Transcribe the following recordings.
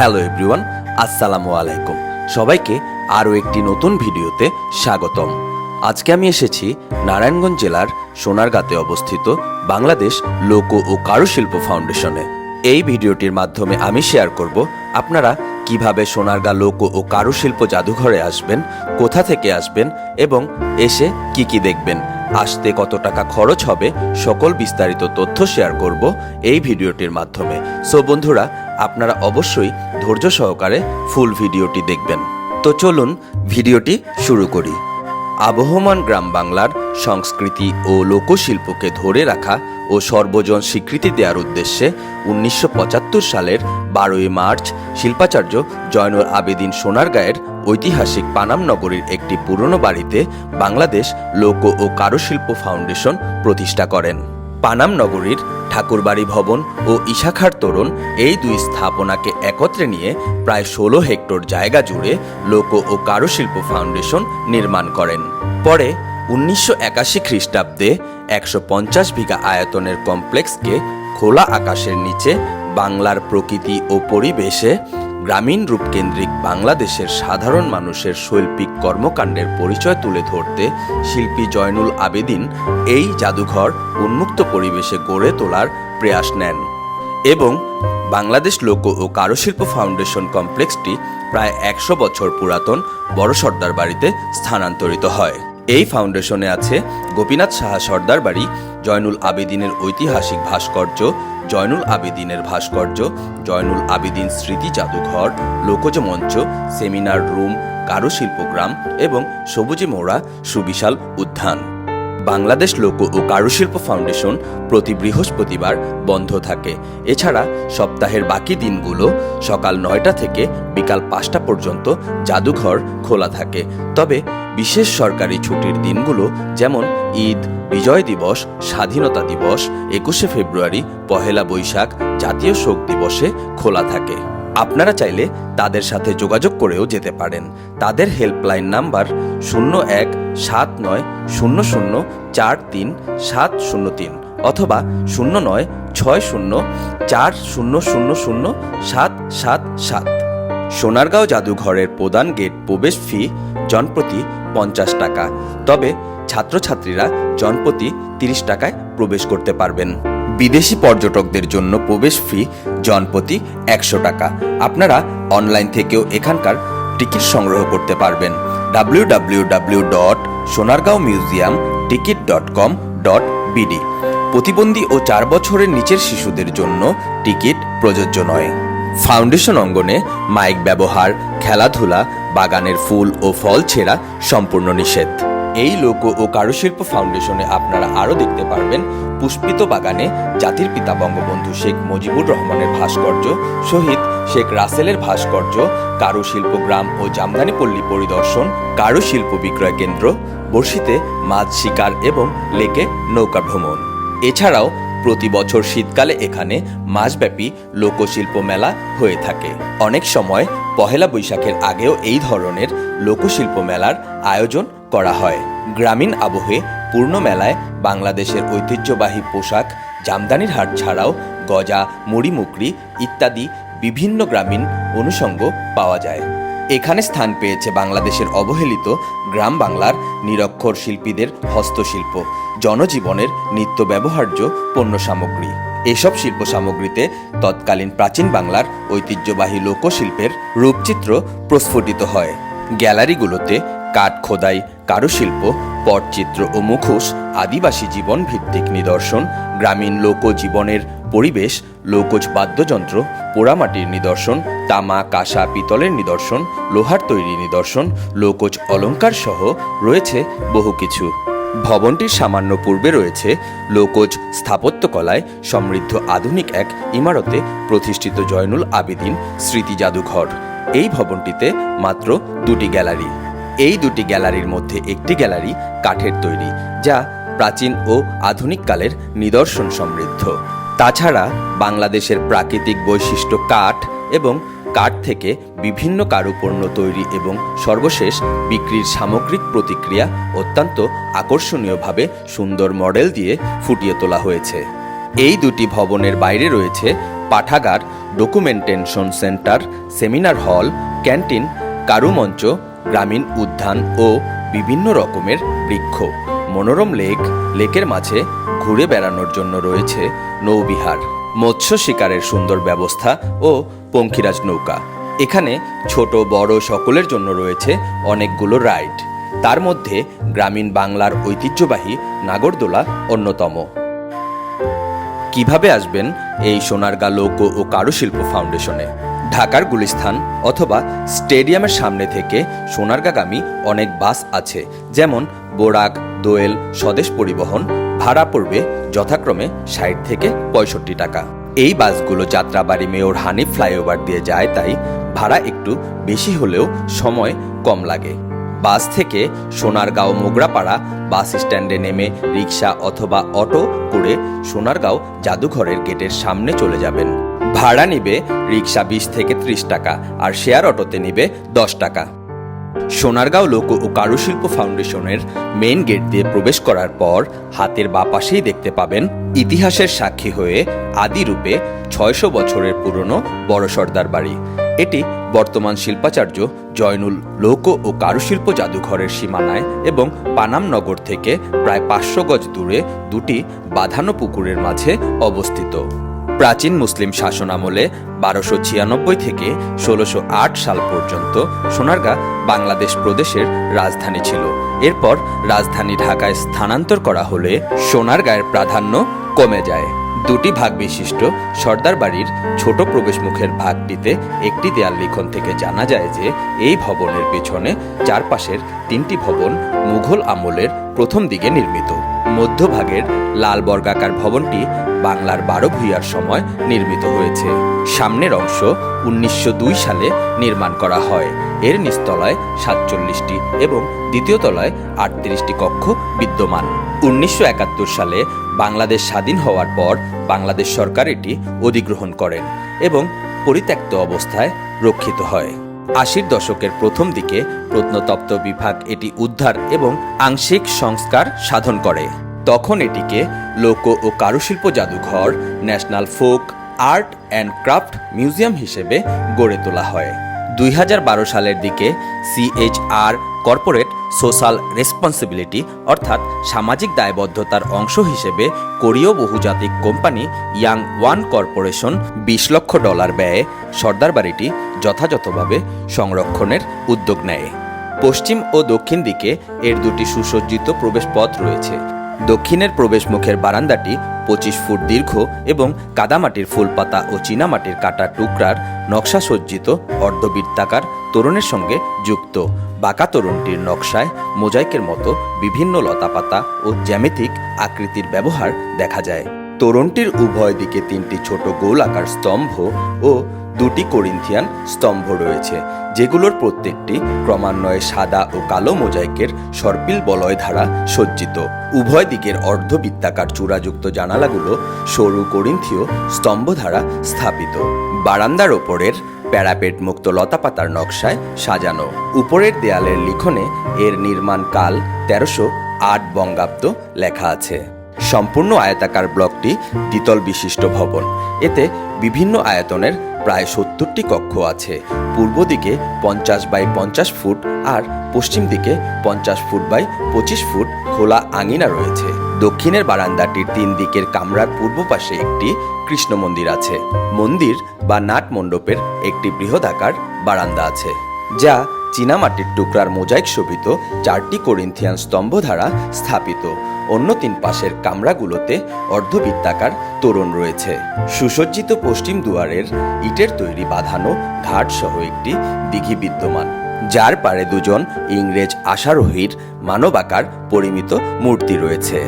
Hello everyone, আসসালামু আলাইকুম। সবাইকে আরও একটি নতুন ভিডিওতে স্বাগতম। আজকে আমি এসেছি নারায়ণগঞ্জ জেলার সোনারগাঁতে অবস্থিত বাংলাদেশ লোক ও কারুশিল্প ফাউন্ডেশনে। এই ভিডিওটির মাধ্যমে আমি শেয়ার করব আপনারা কিভাবে সোনারগাঁ লোক ও কারুশিল্প জাদুঘরে আসবেন, কোথা থেকে আসবেন এবং এসে কি দেখবেন, আসতে কত টাকা খরচ হবে, সকল বিস্তারিত তথ্য শেয়ার করব এই ভিডিওটির মাধ্যমে। সো বন্ধুরা, আপনারা অবশ্যই ধৈর্য সহকারে ফুল ভিডিওটি দেখবেন। তো চলুন ভিডিওটি শুরু করি। আবহমান গ্রাম বাংলার সংস্কৃতি ও লোকশিল্পকে ধরে রাখা ও সর্বজন স্বীকৃতি দেওয়ার উদ্দেশ্যে 1975 সালের 12ই মার্চ শিল্পাচার্য জয়নুল আবেদিন সোনারগাঁয়ের ঐতিহাসিক পানাম নগরীর একটি পুরনো বাড়িতে বাংলাদেশ লোক ও কারুশিল্প ফাউন্ডেশন প্রতিষ্ঠা করেন। পানাম নগরীর ঠাকুরবাড়ি ভবন ও ইশাখার তোরণ এই দুই স্থাপনাকে একত্রে নিয়ে প্রায় 16 হেক্টর জায়গা জুড়ে লোক ও কারুশিল্প ফাউন্ডেশন নির্মাণ করেন। পরে 1981 খ্রিস্টাব্দে 150 বিঘা আয়তনের কমপ্লেক্সকে খোলা আকাশের নিচে বাংলার প্রকৃতি ও পরিবেশে গ্রামীণ রূপকেন্দ্রিক বাংলাদেশের সাধারণ মানুষের শৈল্পিক কর্মকাণ্ডের পরিচয় তুলে ধরতে শিল্পী জয়নুল আবেদিন এই জাদুঘর উন্মুক্ত পরিবেশে গড়ে তোলার প্রয়াস নেন এবং বাংলাদেশ লোক ও কারুশিল্প ফাউন্ডেশন কমপ্লেক্সটি প্রায় 100 বছর পুরাতন বড় সর্দার বাড়িতে স্থানান্তরিত হয়। এই ফাউন্ডেশনে আছে গোপীনাথ সাহা সর্দার বাড়ি, জয়নুল আবেদিনের ঐতিহাসিক ভাস্কর্য, জয়নুল আবেদিনের ভাস্কর্য, জয়নুল আবেদিন স্মৃতি জাদুঘর, লোকজ মঞ্চ, সেমিনার রুম, কারুশিল্পগ্রাম এবং সবুজে মোড়া সুবিশাল উদ্যান। বাংলাদেশ লোক ও কারুশিল্প ফাউন্ডেশন প্রতি বৃহস্পতিবার বন্ধ থাকে। এছাড়া সপ্তাহের বাকি দিনগুলো সকাল 9টা থেকে বিকাল 5টা পর্যন্ত জাদুঘর খোলা থাকে। তবে বিশেষ সরকারি ছুটির দিনগুলো যেমন ঈদ, বিজয় দিবস, স্বাধীনতা দিবস, 21শে ফেব্রুয়ারি, পহেলা বৈশাখ, জাতীয় শোক দিবসে খোলা থাকে। আপনারা চাইলে তাদের সাথে যোগাযোগ করেও যেতে পারেন। তাদের হেল্পলাইন নাম্বার 017900437703 অথবা 096040000777। সোনারগাঁও জাদুঘরের প্রধান গেট প্রবেশ ফি জনপ্রতি 50 টাকা। তবে ছাত্রছাত্রীরা জনপ্রতি 30 টাকায় প্রবেশ করতে পারবেন। বিদেশি পর্যটকদের জন্য প্রবেশ ফি জনপ্রতি 100 টাকা। আপনারা অনলাইন থেকেও এখানকার টিকিট সংগ্রহ করতে পারবেন। www.sonargaonmuseumticket.com.bd। প্রতিবন্ধী ও 4 বছরের নিচের শিশুদের জন্য টিকিট প্রযোজ্য নয়। ফাউন্ডেশন অঙ্গনে মাইক ব্যবহার, খেলাধুলা, বাগানের ফুল ও ফল ছেঁড়া সম্পূর্ণ নিষেধ। এই লোক ও কারুশিল্প ফাউন্ডেশনে আপনারা আরও দেখতে পারবেন পুষ্পিত বাগানে জাতির পিতা বঙ্গবন্ধু শেখ মুজিবুর রহমানের ভাস্কর্য, শহীদ শেখ রাসেলের ভাস্কর্য, কারুশিল্প গ্রাম ও জামদানি পল্লী পরিদর্শন, কারুশিল্প বিক্রয় কেন্দ্র, বড়শিতে মাছ শিকার এবং লেকে নৌকা ভ্রমণ। এছাড়াও প্রতি বছর শীতকালে এখানে মাসব্যাপী লোকশিল্প মেলা হয়ে থাকে। অনেক সময় পহেলা বৈশাখের আগেও এই ধরনের লোকশিল্প মেলার আয়োজন করা হয়। গ্রামীণ আবহে পূর্ণ মেলায় বাংলাদেশের ঐতিহ্যবাহী পোশাক, জামদানির হাট ছাড়াও গজা, মুড়ি মুকড়ি ইত্যাদি বিভিন্ন গ্রামীণ অনুষঙ্গ পাওয়া যায়। এখানে স্থান পেয়েছে বাংলাদেশের অবহেলিত গ্রাম বাংলার নিরক্ষর শিল্পীদের হস্তশিল্প, জনজীবনের নিত্য ব্যবহার্য পণ্য সামগ্রী। এসব শিল্প সামগ্রীতে তৎকালীন প্রাচীন বাংলার ঐতিহ্যবাহী লোকশিল্পের রূপচিত্র প্রস্ফুটিত হয়। গ্যালারিগুলোতে কাঠ খোদাই, কারুশিল্প, পটচিত্র ও মুখোশ, আদিবাসী জীবন ভিত্তিক নিদর্শন, গ্রামীণ লোকজীবনের পরিবেশ, লোকজ বাদ্যযন্ত্র, পোড়ামাটির নিদর্শন, তামা, কাঁসা, পিতলের নিদর্শন, লোহার তৈরি নিদর্শন, লোকজ অলংকার সহ রয়েছে বহু কিছু। ভবনটির সামান্য পূর্বে রয়েছে লোকজ স্থাপত্যকলায় সমৃদ্ধ আধুনিক এক ইমারতে প্রতিষ্ঠিত জয়নুল আবেদিন স্মৃতি জাদুঘর। এই ভবনটিতে মাত্র 2টি গ্যালারি। এই 2টি গ্যালারির মধ্যে একটি গ্যালারি কাঠের তৈরি, যা প্রাচীন ও আধুনিক কালের নিদর্শন সমৃদ্ধ। তাছাড়া বাংলাদেশের প্রাকৃতিক বৈশিষ্ট্য কাঠ এবং কাঠ থেকে বিভিন্ন কারুপণ্য তৈরি এবং সর্বশেষ বিক্রির সামগ্রিক প্রতিক্রিয়া অত্যন্ত আকর্ষণীয়ভাবে সুন্দর মডেল দিয়ে ফুটিয়ে তোলা হয়েছে। এই দুটি ভবনের বাইরে রয়েছে পাঠাগার, documentation centre, seminar hall, canteen, কারুমঞ্চ, গ্রামীণ উদ্যান ও বিভিন্ন রকমের বৃক্ষ, মনোরম লেকের মাঝে ঘুরে বেড়ানোর জন্য রয়েছে নৌবিহার, মৎস্য শিকারের সুন্দর ব্যবস্থা ও পঙ্খিরাজ নৌকা। এখানে ছোট বড় সকলের জন্য রয়েছে অনেকগুলো রাইড, তার মধ্যে গ্রামীণ বাংলার ঐতিহ্যবাহী নাগরদোলা অন্যতম। কিভাবে আসবেন এই সোনারগাঁ লোক ও কারুশিল্প ফাউন্ডেশনে? ঢাকার গুলিস্তান অথবা স্টেডিয়ামের সামনে থেকে সোনারগাঁগামী অনেক বাস আছে, যেমন বোরাক, দোয়েল, স্বদেশ পরিবহন। ভাড়া পড়বে যথাক্রমে 60 থেকে 65 টাকা। এই বাসগুলো যাত্রাবাড়ি মেয়র হানিফ ফ্লাইওভার দিয়ে যায়, তাই ভাড়া একটু বেশি হলেও সময় কম লাগে। বাস থেকে সোনারগাঁও মোগরাপাড়া বাস স্ট্যান্ডে নেমে রিক্সা অথবা অটো করে সোনারগাঁও জাদুঘরের গেটের সামনে চলে যাবেন। ভাড়া নিবে রিক্সা 20 থেকে 30 টাকা আর শেয়ার অটোতে নিবে 10 টাকা। সোনারগাঁও লোক ও কারুশিল্প ফাউন্ডেশনের মেইন গেট দিয়ে প্রবেশ করার পর হাতের বাঁ পাশেই দেখতে পাবেন ইতিহাসের সাক্ষী হয়ে আদি রূপে 600 বছরের পুরনো বড় সর্দার বাড়ি। এটি বর্তমান শিল্পাচার্য জয়নুল লোক ও কারুশিল্প জাদুঘরের সীমানায় এবং পানাম নগর থেকে প্রায় 500 গজ দূরে দুটি বাঁধানো পুকুরের মাঝে অবস্থিত। প্রাচীন মুসলিম শাসনামলে 1296 থেকে 1608 সাল পর্যন্ত সোনারগাঁ বাংলাদেশ প্রদেশের রাজধানী ছিল। এরপর রাজধানী ঢাকায় স্থানান্তর করা হলে সোনারগাঁয়ের প্রাধান্য কমে যায়। দুটি ভাগ বিশিষ্ট সর্দার বাড়ির ছোট প্রবেশমুখের ভাগটিতে একটি দেয়াল লিখন থেকে জানা যায় যে এই ভবনের পেছনে চারপাশের 3টি ভবন মুঘল আমলের প্রথম দিকে নির্মিত। মধ্যভাগের লাল বর্গাকার ভবনটি বাংলার 12 ভূঁইয়ার সময় নির্মিত হয়েছে। সামনের অংশ 1902 সালে নির্মাণ করা হয়। এর নিচতলায় 47টি এবং দ্বিতীয় তলায় 38টি কক্ষ বিদ্যমান। 1971 সালে বাংলাদেশ স্বাধীন হওয়ার পর বাংলাদেশ সরকার এটি অধিগ্রহণ করেন এবং পরিত্যক্ত অবস্থায় রক্ষিত হয়। 80 দশকের প্রথম দিকে প্রত্নতত্ত্ব বিভাগ এটি উদ্ধার এবং আংশিক সংস্কার সাধন করে। তখন এটিকে লোক ও কারুশিল্প জাদুঘর, national folk art and craft museum হিসেবে গড়ে তোলা হয়। 2012 সালের দিকে CHR কর্পোরেট সোশ্যাল রেসপন্সিবিলিটি অর্থাৎ সামাজিক দায়বদ্ধতার অংশ হিসেবে কোরীয় বহুজাতিক কোম্পানি ইয়াং ওয়ান কর্পোরেশন $20 লক্ষ ব্যয়ে সর্দার বাড়িটি যথাযথভাবে সংরক্ষণের উদ্যোগ নেয়। পশ্চিম ও দক্ষিণ দিকে এর দুটি সুসজ্জিত প্রবেশপথ রয়েছে। দক্ষিণের প্রবেশমুখের বারান্দাটি 25 ফুট দীর্ঘ এবং কাদামাটির ফুলপাতা ও চীনামাটির কাটা টুকরার নকশা সজ্জিত অর্ধবৃত্তাকার তোরণের সঙ্গে যুক্ত। বাঁকা তোরণটির নকশায় মোজাইকের মতো বিভিন্ন লতাপাতা ও জ্যামিতিক আকৃতির ব্যবহার দেখা যায়। তোরণটির উভয় দিকে 3টি ছোট গোলাকার স্তম্ভ ও 2টি করিন্থিয়ান স্তম্ভ রয়েছে, যেগুলোর প্রত্যেকটি ক্রমান্বয়ে সাদা ও কালো মোজাইকের সর্পিল বলয় দ্বারা সজ্জিত। উভয় দিকের অর্ধবৃত্তাকার চূড়াযুক্ত জানালাগুলো সরু করিন্থীয় স্তম্ভ দ্বারা স্থাপিত। বারান্দার ওপরের প্যারাপেট মুক্ত লতাপাতার নকশায় সাজানো। উপরের দেয়ালের লিখনে এর নির্মাণ কাল 1308 বঙ্গাব্দ লেখা আছে। সম্পূর্ণ আয়তাকার ব্লকটি দ্বিতল বিশিষ্ট ভবন। এতে বিভিন্ন আয়তনের প্রায় 70টি কক্ষ আছে। পূর্ব দিকে 50 বাই 50 ফুট আর পশ্চিম দিকে 50 ফুট বাই 25 ফুট খোলা আঙিনা রয়েছে। দক্ষিণের বারান্দাটির 3 দিকের কামরার পূর্ব পাশে একটি কৃষ্ণ মন্দির আছে। মন্দির বা নাট মণ্ডপের একটি বৃহদাকার বারান্দা আছে, যা চীনামাটির টুকরার মোজাইক শোভিত 4টি করিন্থিয়ান স্তম্ভ দ্বারা স্থাপিত। অন্য 3 পাশের কামরাগুলোতে অর্ধবৃত্তাকার তোরণ রয়েছে। সুসজ্জিত পশ্চিম দুয়ারের ইটের তৈরি বাঁধানো ঘাট সহ একটি দিঘি বিদ্যমান, যার পারে 2জন ইংরেজ আশারোহীর মানবাকার পরিমিত মূর্তি রয়েছে।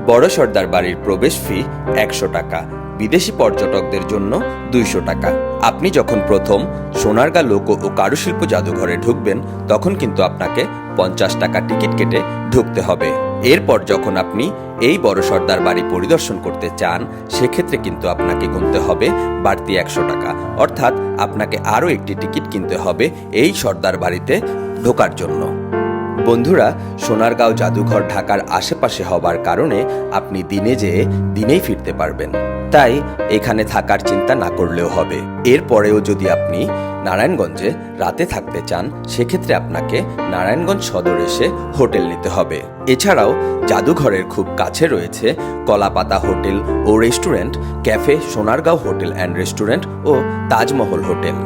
বড় সর্দার বাড়ির প্রবেশ ফি 100 টাকা, বিদেশি পর্যটকদের জন্য 200 টাকা। আপনি যখন প্রথম সোনারগাঁ লোক ও কারুশিল্প জাদুঘরে ঢুকবেন তখন কিন্তু আপনাকে 50 টাকা টিকিট কেটে ঢুকতে হবে। এরপর যখন আপনি এই বড় সর্দার বাড়ি পরিদর্শন করতে চান সেক্ষেত্রে কিন্তু আপনাকে গুনতে হবে বাড়তি 100 টাকা, অর্থাৎ আপনাকে আরও একটি টিকিট কিনতে হবে এই সর্দার বাড়িতে ঢোকার জন্য। বন্ধুরা, সোনারগাঁও জাদুঘর ঢাকার আশেপাশে হবার কারণে আপনি দিনে যেয়ে দিনেই ফিরতে পারবেন। তাই এখানে থাকার চিন্তা না করলেও হবে। এরপরেও যদি আপনি নারায়ণগঞ্জে রাতে থাকতে চান, সেক্ষেত্রে আপনাকে নারায়ণগঞ্জ সদর এসে হোটেল নিতে হবে। এছাড়াও জাদুঘরের খুব কাছে রয়েছে কলাপাতা হোটেল ও restaurant, cafe Sonargaon hotel and restaurant ও তাজমহল হোটেল।